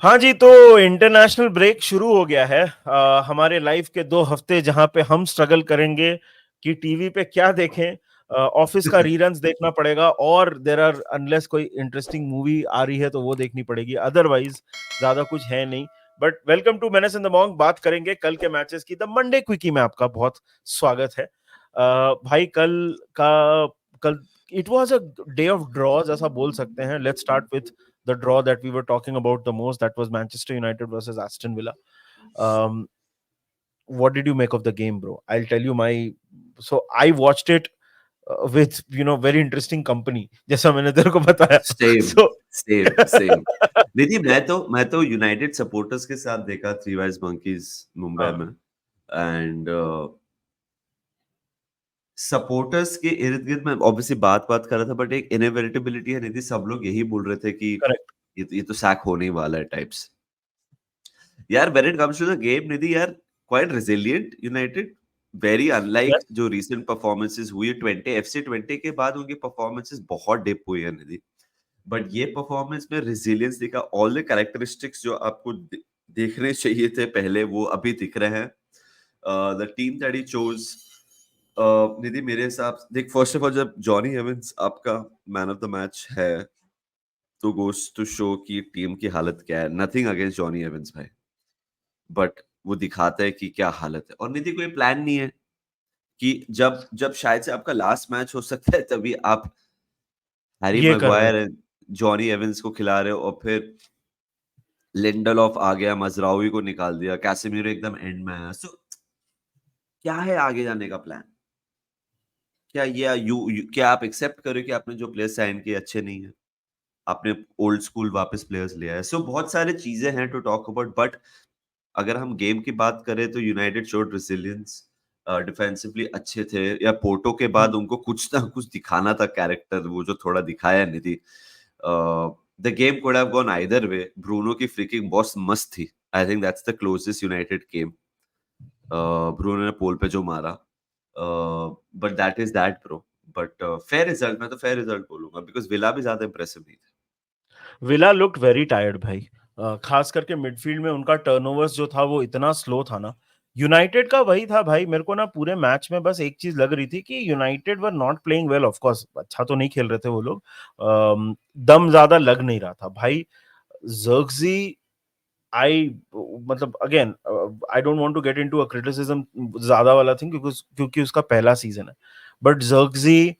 हाँ जी, तो international break शुरू हो गया है। हमारे लाइफ के 2 हफ्ते जहाँ पे हम स्ट्रगल करेंगे कि टीवी पे क्या देखें। ऑफिस का रीरन्स देखना पड़ेगा और देयर आर अनलेस कोई इंटरेस्टिंग मूवी आ रही है तो वो देखनी पड़ेगी, अदरवाइज ज़्यादा कुछ है नहीं। But welcome to menace in the morning. बात करेंगे कल के मैचेस की। द मंडे क्विकी में आपका बहुत स्वागत है। भाई call it was a day of drawers ऐसा बोल सकते हैं। Let's start with the draw that we were talking about the most, that was Manchester United versus Aston Villa. um what did you make of the game, bro? I'll tell you my so I watched it with very interesting company, जैसा मैंने तेरे को बताया। Same so same same देखिए मैं तो United supporters के साथ देखा थ्री वाइज मंकीज मुंबई हाँ, में एंड सपोर्टर्स के इर्द गिर्द मैं ऑब्वियसली बात कर रहा था बट एक इनएविटेबिलिटी है निधि सब लोग यही बोल रहे थे कि करेक्ट। ये तो सैक होने ही वाला है टाइप्स यार when it comes to the game Nidhi यार quite resilient United very unlike yes, जो रीसेंट परफॉर्मेंसेस हुई 20 एफसी 20 के बाद उनकी परफॉर्मेंसेस बहुत डिप हुई है निधि बट ये परफॉर्मेंस में रेजिलियंस दिखा ऑल द कैरेक्टरिस्टिक्स जो आपको देखने चाहिए थे पहले वो अभी दिख रहे हैं the team that he chose Nidhi मेरे हिसाब से देख फर्स्ट ऑफ ऑल जब जॉनी एवंस आपका मैन ऑफ द मैच है तो गोस टू शो कि टीम की हालत क्या है नथिंग अगेंस्ट जॉनी एवंस भाई बट वो दिखाता है कि क्या हालत है और निधि कोई प्लान नहीं है कि जब जब शायद से आपका लास्ट मैच हो सकता है तभी आप हैरी ये कर रहे मैग्वायर जॉनी एवंस को खिला रहे हो और फिर लिंडलॉफ आ गया मजरावी को निकाल दिया कैसेमीरो एकदम एंड में है सो क्या है आगे जाने का प्लान क्या ये क्या आप एक्सेप्ट करो कि आपने जो प्लेयर्स साइन किए अच्छे नहीं है आपने ओल्ड स्कूल वापस प्लेयर्स लिया है सो बहुत सारे चीजें हैं टू टॉक अबाउट बट अगर हम गेम की बात करें तो यूनाइटेड शोड रेजिलियंस डिफेंसिवली अच्छे थे या पोर्टो के हैं। बाद उनको कुछ ना कुछ दिखाना था कैरेक्टर वो जो थोड़ा दिखाया नहीं थी the game could have gone either way Bruno की फ्रीकिंग बहुत मस्त थी I think that's the closest United game Bruno ने पोल पे जो मारा but that is that bro but fair result मैं तो फेयर रिजल्ट बोलूंगा बिकॉज विला भी ज्यादा इंप्रेसिव नहीं थे विला लुक्ड वेरी टायर्ड भाई। खास करके मिडफील्ड में उनका टर्नओवर्स जो था वो इतना स्लो था ना। यूनाइटेड का वही था भाई, मेरे को ना पूरे मैच में बस एक चीज लग रही थी कि United were not playing well. Of course अच्छा तो नहीं खेल रहे थे वो लोग। दम ज्यादा लग नहीं रहा था भाई। जर्गजी आई मतलब again I don't want to get into a criticism ज्यादा वाला थिंग, क्योंकि उसका पहला सीजन है। बट जर्गजी,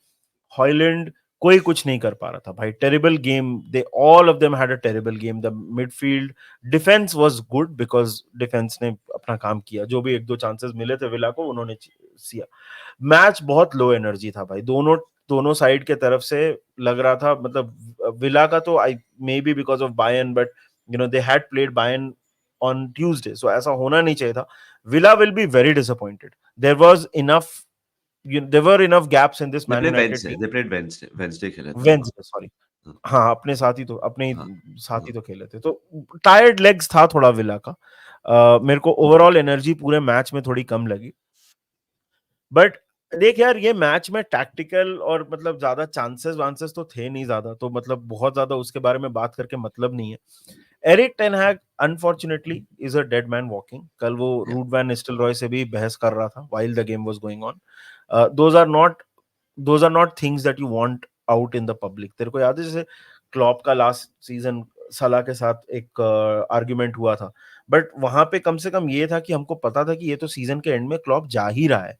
हॉयलैंड, कोई कुछ नहीं कर पा रहा था भाई। Terrible game, they all of them had a terrible game. The midfield defence was good because defence ने अपना काम किया। जो भी एक दो चांसेस मिले थे विला को, उन्होंने किया। मैच बहुत लो एनर्जी था भाई, दोनों दोनों साइड के तरफ से लग रहा था। मतलब विला का तो I may be because of Bayern, but they had played Bayern on Tuesday, so ऐसा होना नहीं चाहिए था। Villa will be very disappointed. There was enough, there were enough gaps in this they Man play United Wednesday team. They played Wednesday Wednesday खेले थे हाँ Wednesday, sorry. हाँ हाँ, अपने साथ ही तो अपने हाँ साथ हाँ ही तो खेले थे, तो टायर्ड लेग्स था थोड़ा विला का। मेरे को ओवरऑल एनर्जी पूरे मैच में थोड़ी कम लगी। बट देख यार, ये मैच में टैक्टिकल और मतलब ज्यादा चांसेस वांसेस तो थे नहीं ज्यादा, तो मतलब बहुत ज्यादा उसके बारे में बात करके मतलब नहीं है। Erik ten Hag unfortunately is a dead man walking. कल वो या रूड वैन निस्टेलरॉय से भी बहस कर रहा था while the game was going on. Those are not things that you want out in the public. तेरे को याद है जैसे क्लॉप का लास्ट सीजन सलाह के साथ एक आर्ग्यूमेंट हुआ था, बट वहां पे कम से कम ये था कि हमको पता था कि ये तो सीजन के एंड में क्लॉप जा ही रहा है।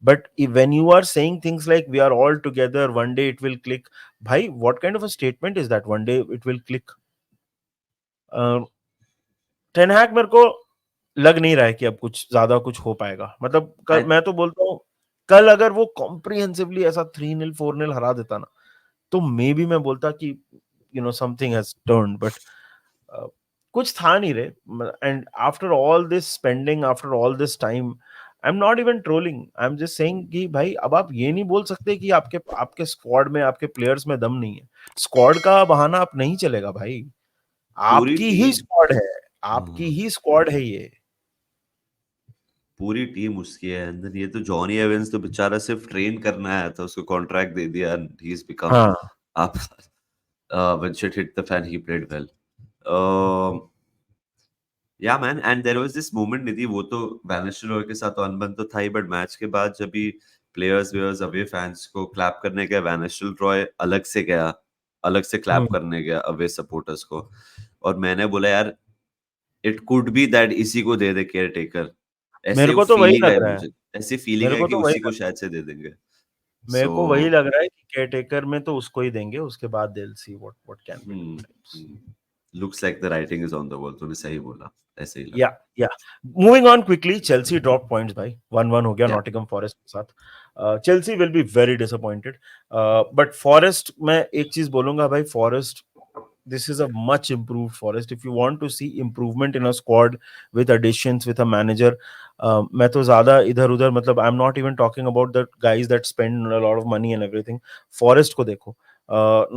But when you are saying things like we are all together, one day it will click, भाई what kind of a statement is that, one day it will click? Ten Hag मेरे को लग नहीं रहा है कि अब कुछ ज्यादा कुछ हो पाएगा। मतलब आई मैं तो बोलता हूँ कल अगर वो कॉम्प्रिहेंसिवली ऐसा 3-0 4-0 हरा देता ना, तो मे बी मैं बोलता कि समथिंग हैज टर्न्ड। बट कुछ था नहीं रे। And after all this spending, after all this time, I am not even trolling, I am just saying कि भाई अब आप ये नहीं बोल सकते कि आपके आपके स्क्वाड में, आपके प्लेयर्स में दम नहीं है। स्क्वाड का बहाना आप नहीं चलेगा भाई। पूरी आपकी ही टीम स्क्वाड है, आपकी हाँ, ही स्क्वाड है ये। पूरी टीम उसकी है अंदर ये तो जॉनी एवेंस तो बेचारा सिर्फ ट्रेन करना आया था उसको कॉन्ट्रैक्ट दे दिया एंड ही इज बिकम हाँ, आप when shit hit the fan he played well या man, and there was this moment Nidhi, वो तो वैन निस्टेलरॉय के साथ तो अनबन तो था ही, बट मैच के बाद जब भी प्लेयर्स वेयर्स अवे फैंस को क्लैप करने गया, वैन निस्टेलरॉय अलग से गया, अलग से क्लैप करने गया अवे सपोर्टर्स को, और मैंने बोला यार इट कुड बी दैट इसी को दे दे केयर टेकर, मेरे ऐसे को तो वही फीलिंग लग है रहा है, मुझे, ऐसी फीलिंग मेरे है को कि तो वही उसी को लग शायद से दे देंगे। मेरे सो को वही लग रहा है कि केयरटेकर में तो उसको ही देंगे, उसके बाद they will see what can be do types. Looks like the writing is on the wall, तूने सही बोला, ऐसे ही लग या रहा या moving on quickly, Chelsea drop points भाई, 1-1 हो गया है। या नॉटिंघम फॉरेस्ट के साथ। Chelsea will be very disappointed, but forest मैं एक चीज बोलूंगा भाई, forest this is a much improved Forest. If you want to see improvement in a squad with additions, with a manager, मैं तो ज्यादा इधर उधर, मतलब I'm not even talking about the guys that spend a lot of money and everything. Forest को देखो,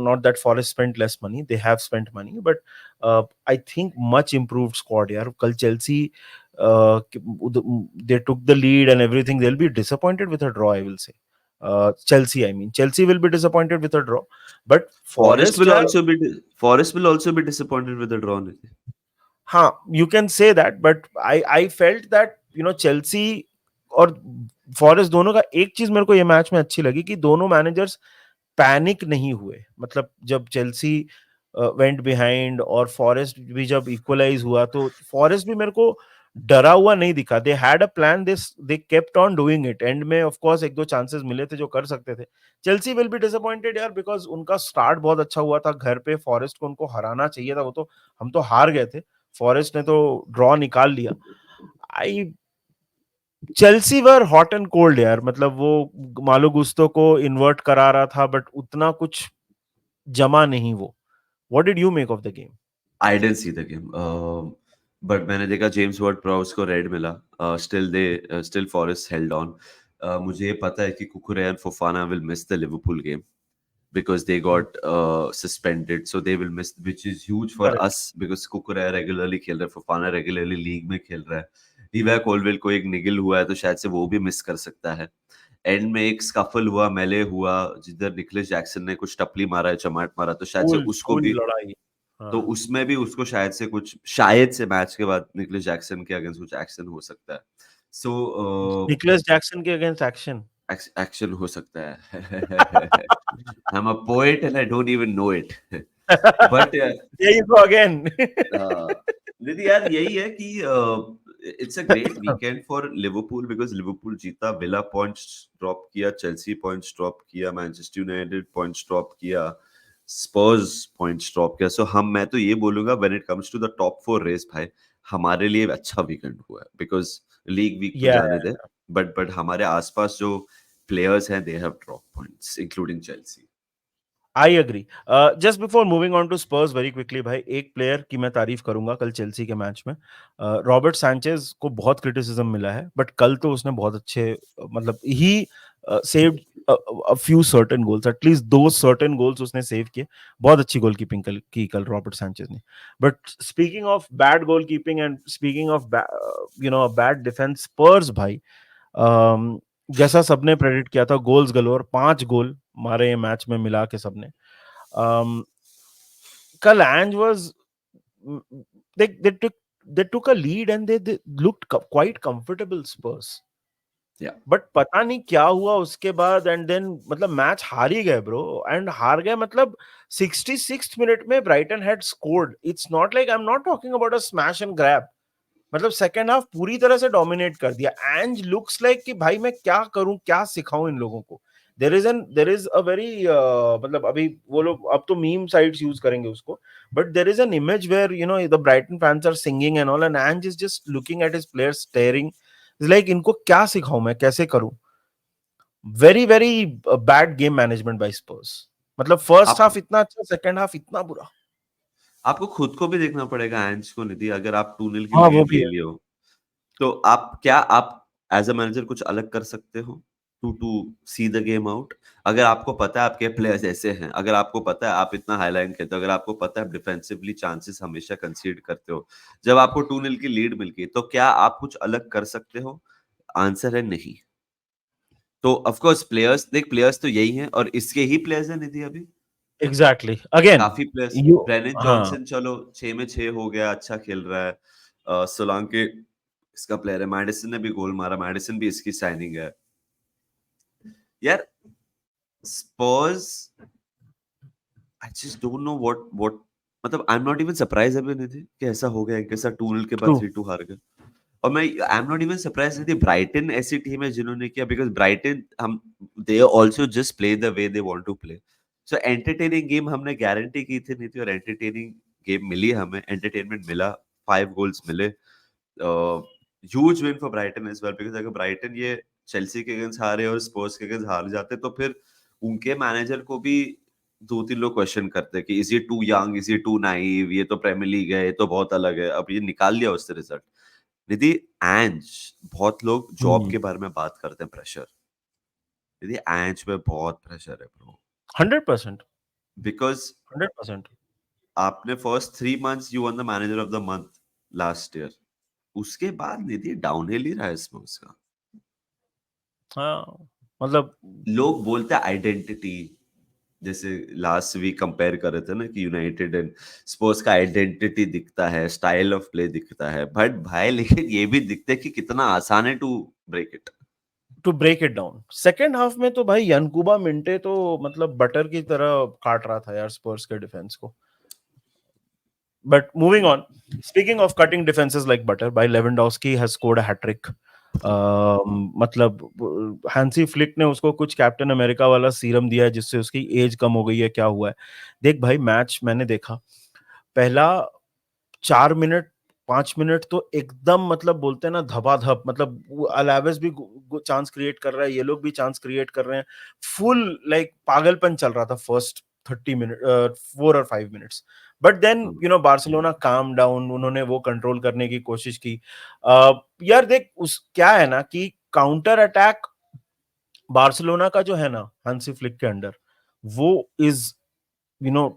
not that Forest spent less money, they have spent money, but I think much improved squad यार. कल Chelsea they took the lead and everything, they'll be disappointed with a draw, I will say. Chelsea, I mean, Chelsea will be disappointed with a draw, but Forest Forest will यार, also be Forest will also be disappointed with the draw, Nidhi. हाँ, you can say that, but I felt that Chelsea और forest दोनों का एक चीज मेरे को ये मैच में अच्छी लगी कि दोनों मैनेजर्स पैनिक नहीं हुए, मतलब जब चेल्सी वेंट बिहाइंड और फॉरेस्ट भी जब इक्वलाइज हुआ, तो फॉरेस्ट भी मेरे को डरा हुआ नहीं दिखा. They had a plan, they kept on doing it. And में ऑफ कोर्स एक दो चांसेस मिले थे जो कर सकते थे. चेल्सी विल बी डिसअपॉइंटेड यार, बिकॉज उनका स्टार्ट बहुत अच्छा हुआ था घर पे, फॉरेस्ट को उनको हराना चाहिए था, वो तो हम तो हार गए थे, फॉरेस्ट ने तो ड्रॉ निकाल लिया. I Chelsea were hot and cold यार, मतलब वो मालो गुस्तो को इन्वर्ट करा रहा था, बट उतना कुछ जमा नहीं वो. What did you make of the game? I didn't see the game, but मैंने देखा जेम्स वर्ड प्राउस को रेड मिला, स्टिल फॉरेस्ट हेल्ड ऑन. मुझे ये पता है कि Cucurella and Fofana will miss the Liverpool game because they got suspended, so they will miss, which is huge for correct. us because Cucurella regularly खेल रहा है, फोफाना रेगुलरली लीग में खेल रहा है, डीवा कोलवेल को एक निगल हुआ है तो शायद से वो भी मिस कर सकता है. एंड में एक स्कफल हुआ, मेले हुआ, जिधर निकलेस जैक्सन ने कुछ टपली मारा है, चमाट मारा, तो शायद से फुल उसको फुल भी, लड़ाई. तो हाँ. उसमें भी उसको शायद से मैच के बाद निकलेस जैक्सन के अगेंस्ट कुछ एक्शन हो सकता है. सो निकोलस जैक्सन के अगेंस्ट एक्शन. एक्शन हो सकता है. I am a poet and I don't even know it. But There you go again. निधि यार यही है कि it's a great weekend for Liverpool because Liverpool जीता, विला पॉइंट्स ड्रॉप किया, चेल्सी पॉइंट्स ड्रॉप किया, मैनचेस्टर यूनाइटेड पॉइंट्स ड्रॉप किया, स्पर्स points drop किया. सो मैं तो ये बोलूंगा when it comes to the top 4 race भाई, हमारे लिए अच्छा वीकेंड हुआ है, बिकॉज लीग वीक तो Yeah, जाने दे, yeah. बट हमारे आसपास जो प्लेयर्स हैं they have drop points including Chelsea. I agree. Just before moving on to Spurs very quickly भाई, एक प्लेयर की मैं तारीफ करूंगा कल चेल्सी के मैच में. रॉबर्ट सैंचेज को बहुत क्रिटिसिज्म मिला है, बट कल तो उसने बहुत अच्छे, मतलब ही saved a few certain goals, at least दो certain goals उसने सेव किए. बहुत अच्छी गोल कीपिंग की कल रॉबर्ट सैंचेज ने. But speaking of bad goal keeping and speaking of bad defence, Spurs भाई, जैसा सबने प्रेडिक्ट किया था, गोल्स गलोर, 5 गोल मारे ये मैच में मिला के सबने. um, कल एंज was, they took a lead and they looked quite comfortable, Spurs. या बट पता नहीं क्या हुआ उसके बाद, एंड देन मतलब मैच हार ही गए ब्रो, एंड हार गए मतलब 66th मिनट में Brighton had scored. It's not like, I am not talking about a smash and grab, मतलब सेकेंड हाफ पूरी तरह से डोमिनेट कर दिया. एंड लुक्स लाइक कि भाई मैं क्या करूं, क्या सिखाऊं इन लोगों को. देयर इज अ वेरी, मतलब अभी वो लोग अब तो मीम साइट्स यूज करेंगे उसको, but there is an image where the Brighton fans are singing and all, and Ange is just looking at his players staring. It's like इनको क्या सिखाऊं मैं, कैसे करूं. Very very bad game management by Spurs. मतलब first आप half इतना अच्छा, सेकंड हाफ इतना बुरा. आपको खुद को भी देखना पड़ेगा एंज को, निधि, अगर आप 2-0 की हाँ, वो लीड भी ले है. लिए हो तो आप एज अ मैनेजर कुछ अलग कर सकते हो to see the game out. अगर आपको पता है आपके प्लेयर्स ऐसे हैं, अगर आपको पता है आप इतना हाईलाइन खेलते हो, अगर आपको पता है आप डिफेंसिवली चांसेस हमेशा कंसीड करते हो, जब आपको 2-0 की लीड मिल गई तो क्या आप कुछ अलग कर सकते हो? आंसर है नहीं. तो ऑफ कोर्स प्लेयर्स तो यही हैं, और इसके ही प्लेयर्स हैं निधि अभी. एग्जैक्टली. अगेन काफ़ी प्लेयर्स, यू. ब्रेनन हाँ. जॉनसन चलो 6 में 6 हो गया, अच्छा खेल रहा है. सोलांके इसका प्लेयर है, मैडिसन ने भी गोल मारा, मैडिसन भी इसकी साइनिंग है यार। Spurs I just don't know what मतलब I am not even surprise अभी निधि कि ऐसा हो गया इनके साथ, 2-0 के बाद ट्रू 3-2 हार गए। और मैं I am not even surprise Nidhi, Brighton ऐसी टीम है जिन्होंने किया, बिकॉज ब्राइटन हम they also just play the way they want to play. So entertaining game हमने गारंटी की थी निधि, और एंटरटेनिंग गेम मिली हमें, एंटरटेनमेंट मिला, 5 गोल्स मिले। Huge win for Brighton as well, because अगर ब्राइटन ये चेल्सी के अगेंस्ट हारे और स्पर्स के अगेंस्ट हार जाते तो फिर उनके मैनेजर को भी 2-3 लोग क्वेश्चन करते कि इज ये टू यंग, इज ये टू नाइव, ये तो प्रीमियर लीग है, ये तो बहुत अलग है। अब ये निकाल लिया उससे रिजल्ट निधि। एंज बहुत लोग जॉब के बारे में बात करते हैं, प्रेशर निधि, एंज में बहुत प्रेशर है ब्रो, 100%, बिकॉज 100%। आपने first 3 months you one the manager of the month last year, उसके बाद निधि डाउनहिल ही रहा है इसमें उसका। हाँ, मतलब लोग बोलते हैं आइडेंटिटी, जैसे लास्ट वीक कंपेयर कर रहे थे ना कि यूनाइटेड एंड स्पोर्ट्स का आइडेंटिटी दिखता है, स्टाइल ऑफ प्ले दिखता है, बट भाई लेकिन ये भी दिखता है कि कितना आसान है to break it. To break it down second half में तो भाई यनकुबा मिंटे तो मतलब बटर की तरह काट रहा था यार स्पर्स के डिफेंस को। But moving on, speaking of cutting defences like butter, भाई Lewandowski has scored a hat trick. मतलब हैंसी फ्लिक ने उसको कुछ कैप्टन अमेरिका वाला सीरम दिया है जिससे उसकी एज कम हो गई है, क्या हुआ है देख भाई। मैच मैंने देखा, पहला 4 मिनट 5 मिनट तो एकदम मतलब बोलते हैं ना धबाधप, मतलब अलावेस भी चांस क्रिएट कर रहा है, ये लोग भी चांस क्रिएट कर रहे हैं, फुल लाइक पागलपन चल रहा था फर्स्ट 30 मिनट 4 और 5 minutes. But then you know Barcelona calm down, उन्होंने वो कंट्रोल करने की कोशिश की। यार देख उस क्या है ना कि काउंटर अटैक बार्सिलोना का जो है ना हांसी फ्लिक के अंडर, वो is you know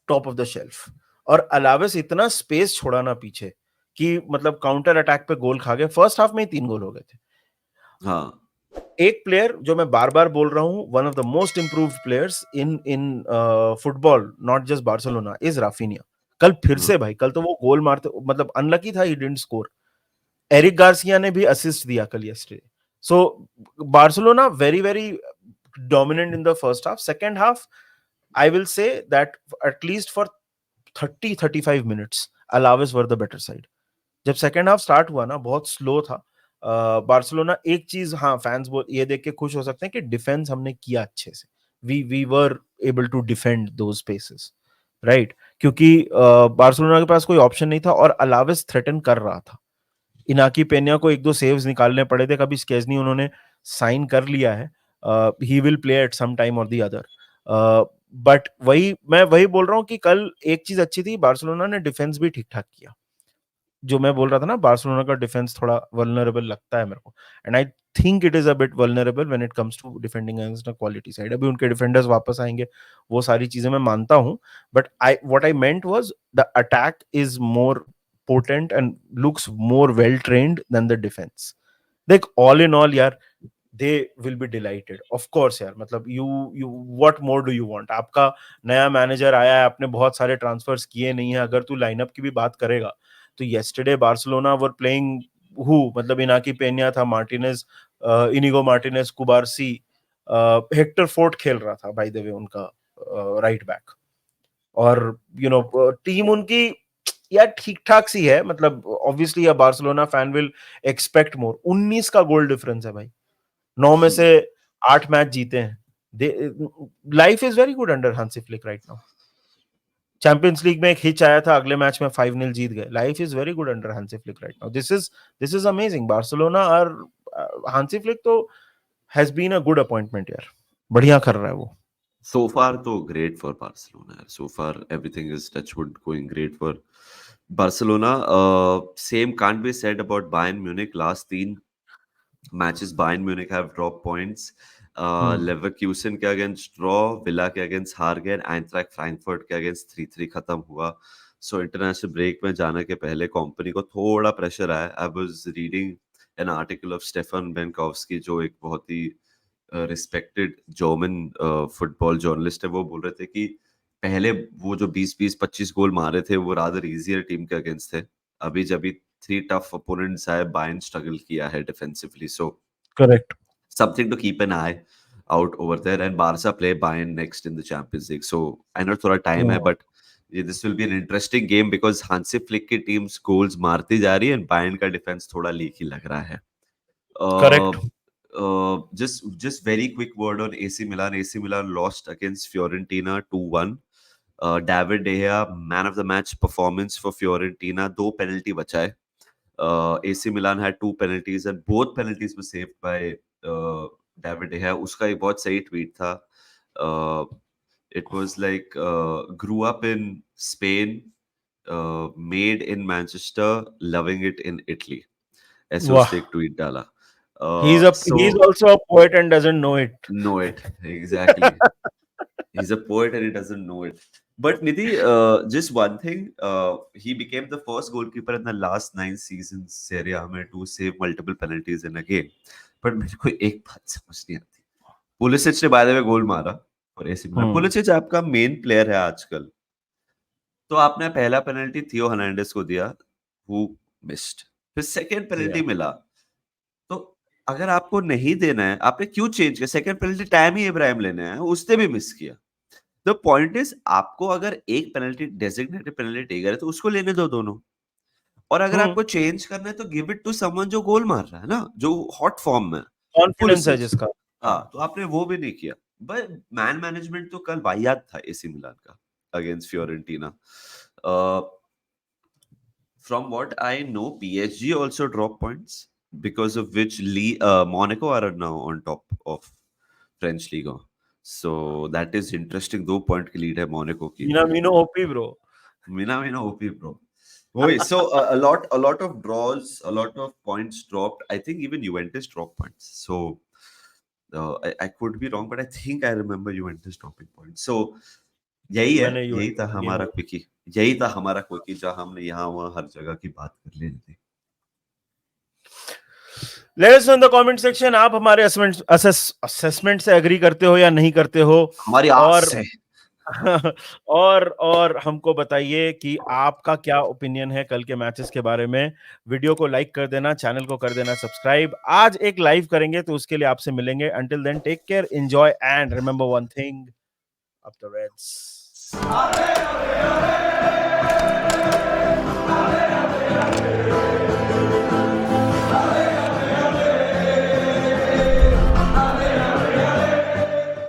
top of the shelf. और अलावेस इतना स्पेस छोड़ा ना पीछे कि मतलब काउंटर अटैक पे गोल खा गए, फर्स्ट हाफ में ही 3 गोल हो गए थे। हाँ एक प्लेयर जो मैं बार बार बोल रहा हूं, one of the most improved players in in football, not just Barcelona, is Raphinha. कल फिर हाँ से भाई, कल तो वो गोल मारते मतलब अनलकी था, he didn't score. Eric Garcia ने भी असिस्ट दिया कल yesterday. So Barcelona very very dominant in the first half. Second half, I will say that at least for 30-35 minutes, Alaves were the better side. जब second half start हुआ ना बहुत slow था Barcelona. एक चीज हाँ फैंस ये देख के खुश हो सकते हैं कि डिफेंस हमने किया अच्छे से, we were able to defend those spaces, right, क्योंकि बार्सिलोना के पास कोई ऑप्शन नहीं था और अलावेस थ्रेटन कर रहा था। इनाकी पेन्या को 1-2 सेव्स निकालने पड़े थे, कभी स्केजनी उन्होंने साइन कर लिया है, he will play at some time or the other. But मैं वही बोल रहा हूँ कि कल एक चीज अच्छी थी, बार्सिलोना ने डिफेंस भी ठीक ठाक किया। जो मैं बोल रहा था ना बार्सिलोना का डिफेंस थोड़ा वल्नरेबल लगता है मेरे को, and I think it is a bit vulnerable when it comes to defending against a quality side. अभी उनके डिफेंडर्स वापस आएंगे, वो सारी चीजें मैं मानता हूं, but I what I meant was the attack is more potent and looks more well trained than the defence. देख ऑल इन ऑल यार, they will be delighted of course यार। मतलब you what more do you want, आपका नया manager आया है, आपने बहुत सारे ट्रांसफर्स किए नहीं है। अगर तू लाइनअप की भी बात करेगा तो yesterday Barcelona were playing who, मतलब इनाकी पेन्या था, Martinez, Inigo Martinez, कुबारसी, Hector fort खेल रहा था बाय द वे उनका राइट बैक। और यू नो टीम उनकी यार ठीक ठाक सी है, मतलब obviously a Barcelona fan will expect more. 19 का गोल डिफरेंस है भाई, 9 में से 8 मैच जीते हैं। Life is very good under Hansi Flick right now. Champions league में एक हिच आया था, अगले मैच में 5-0 जीत गए। Life is very good under Hansi Flick right now. This is amazing. Barcelona और हांसी फ्लिक तो has been a good appointment यार, बढ़िया कर रहा है वो। so far तो great for Barcelona, so far everything is touchwood going great for Barcelona. Same can't be said about Bayern Munich. Last 3 matches Bayern Munich have dropped points. Leverkusen के against draw, villa के against हार गए, आइंट्रैक्ट Frankfurt के against 3-3 खत्म हुआ। So international break में जाने के पहले कंपनी को थोड़ा प्रेशर आया। I was reading an article of Stefan Bienkowski, जो एक बहुत ही रिस्पेक्टेड जर्मन फुटबॉल जर्नलिस्ट है। वो बोल रहे थे कि पहले वो जो 20-20 25 गोल मारे थे वो रादर इजियर टीम के अगेंस्ट थे। अभी जब भी 3 tough opponents आए, Bayern struggle किया है defensively, so correct something to keep an eye out over there. And Barca play Bayern next in the Champions League, so I know थोड़ा time है, but this will be an interesting game because Hansi Flick की teams goals मारती जा रही है and Bayern का defense थोड़ा leaky लग रहा है. Correct Just very quick word on AC Milan. AC Milan lost against Fiorentina 2-1. David De Gea, man of the match performance for Fiorentina. 2 penalty बचाए. AC Milan had 2 penalties and both penalties were saved by David De Gea. उसका एक बहुत सही tweet था. It was like grew up in Spain, made in Manchester, loving it in Italy. ऐसे उसने एक tweet डाला. he's also a poet and doesn't know it. Know it, exactly. He's a poet and he doesn't know it. But Nidhi, just one thing, he became the first goalkeeper in the last 9 seasons Serie A में to save multiple penalties in a game. But मेरे को एक बात समझ नहीं आती. Pulisic ने by the way गोल मारा और AC मिलान. पुलिसिच आपका मेन प्लेयर है आजकल. तो आपने पहला पेनल्टी थियो हर्नांडेज को दिया, who missed. फिर सेकंड पेनल्टी मिला. तो अगर आपको नहीं देना है, आपने क्यों चेंज किया? सेकंड पेनल्टी टाइम ही इब्राहिम लेने है, उसने भी मिस किया. द पॉइंट इज आपको अगर एक पेनल्टी डेजिग्नेटेड पेनल्टी टेकर है तो उसको लेने दो दोनों. और अगर आपको चेंज करना है तो गिव इट टू समवन जो गोल मार रहा है ना, जो हॉट फॉर्म में कॉन्फिडेंस है जिसका. हाँ, तो आपने वो भी नहीं किया. बट मैन मैनेजमेंट तो कल वाहियात था एसी मिलान का against Fiorentina. From what I know, PSG also dropped points, because of which Monaco are now on top of French Liga. So that is interesting. 2 point की lead है Monaco की. Minamino OP bro. Minamino OP bro. Wait, so a lot of draws, a lot of points dropped. I think even Juventus dropped points. So I could be wrong, but I think I remember Juventus dropping points. So यही था हमारा quickie. यही था हमारा quickie जहाँ हमने यहाँ वहाँ हर जगह की बात कर ली थी. Let us know in the comment section आप हमारे असेसमेंट से एग्री करते हो या नहीं करते हो. हमारी आस से. और हमको बताइए कि आपका क्या ओपिनियन है कल के मैचेस के बारे में. वीडियो को लाइक कर देना, चैनल को कर देना सब्सक्राइब. आज एक लाइव करेंगे तो उसके लिए आपसे मिलेंगे. Until then, take care, enjoy and remember one thing, up the Reds.